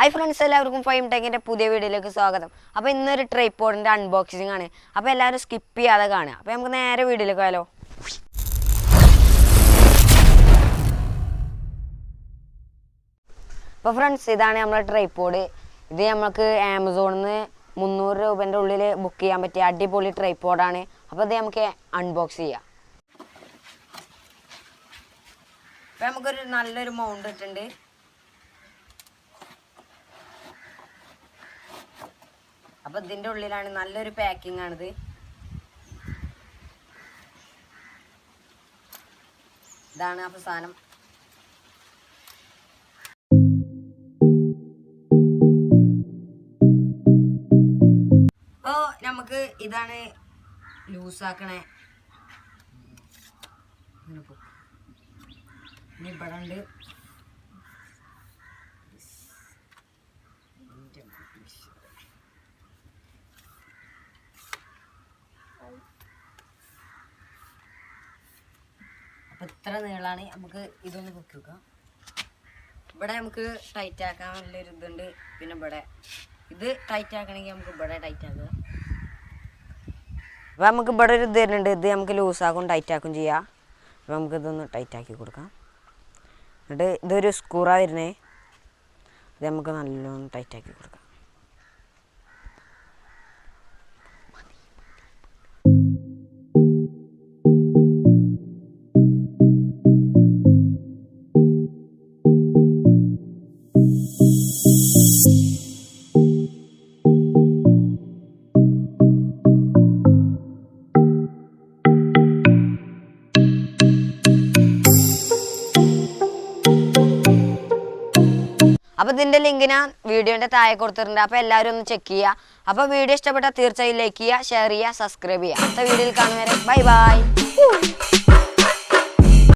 Hi friends, എല്ലാവർക്കും Faheem Techyന്റെ പുതിയ വീഡിയോയിലേക്ക് സ്വാഗതം. അപ്പോൾ ഇന്നൊരു ട്രൈപോഡിന്റെ അൺബോക്സിംഗ് ആണ്. അപ്പോൾ എല്ലാവരും സ്കിപ്പ് ചെയ്യാതെ കാണുക. അപ്പോൾ നമുക്ക് നേരെ വീഡിയോയിലേക്ക് പോയാലോ. അപ്പോൾ ഫ്രണ്ട്സ് ഇതാണ് നമ്മുടെ ട്രൈപോഡ്. ഇത് നമുക്ക് ആമസോണിൽ നിന്ന് 300 രൂപയുടെ ഉള്ളിൽ ബുക്ക് ചെയ്യാൻ പറ്റിയ അടിപൊളി ട്രൈപോഡാണ്. അപ്പോൾ ഇത് നമുക്ക് അൺബോക്സ് ചെയ്യാം. അപ്പോൾ നമുക്കൊരു നല്ലൊരു മൗണ്ട് ഇട്ടുണ്ട്. അപ്പോൾ ഇതിൻ്റെ ഉള്ളിലാണ് നല്ലൊരു പാക്കിംഗ് ആണിത്. ഇതാണ് അപ്പോൾ സാധനം. അപ്പോൾ നമുക്ക് ഇതാണ് ലൂസാക്കണേ. ഇനി ഇവിടെ ഉണ്ട്. അപ്പോൾ ഇത്ര നീളമാണ്. നമുക്ക് ഇതൊന്ന് പൊക്കി വെക്കാം. ഇവിടെ നമുക്ക് ടൈറ്റ് ആക്കാൻ നല്ലൊരു ഇതുണ്ട്. പിന്നെ ഇവിടെ ഇത് ടൈറ്റ് ആക്കണമെങ്കിൽ നമുക്ക് ഇവിടെ ടൈറ്റ് ആക്കുക. അപ്പോൾ നമുക്ക് ഇവിടെ ഒരു ഇത് തരുന്നുണ്ട്. ഇത് നമുക്ക് ലൂസാക്കും ടൈറ്റ് ആക്കും ചെയ്യാം. അപ്പോൾ നമുക്ക് ഇതൊന്ന് ടൈറ്റ് ആക്കി കൊടുക്കാം. എന്നിട്ട് ഇതൊരു സ്ക്രൂവാ വരുന്നേ. ഇത് നമുക്ക് നല്ലോണം ടൈറ്റ് ആക്കി കൊടുക്കാം. അപ്പോൾ ഇതിൻ്റെ ലിങ്ക് ഞാൻ വീഡിയോൻ്റെ താഴെ കൊടുത്തിട്ടുണ്ട്. അപ്പോൾ എല്ലാവരും ഒന്ന് ചെക്ക് ചെയ്യുക. അപ്പോൾ വീഡിയോ ഇഷ്ടപ്പെട്ടാൽ തീർച്ചയായും ലൈക്ക് ചെയ്യുക, ഷെയർ ചെയ്യുക, സബ്സ്ക്രൈബ് ചെയ്യുക. അടുത്ത വീഡിയോയിൽ കാണുന്നവരെ ബൈ ബൈ.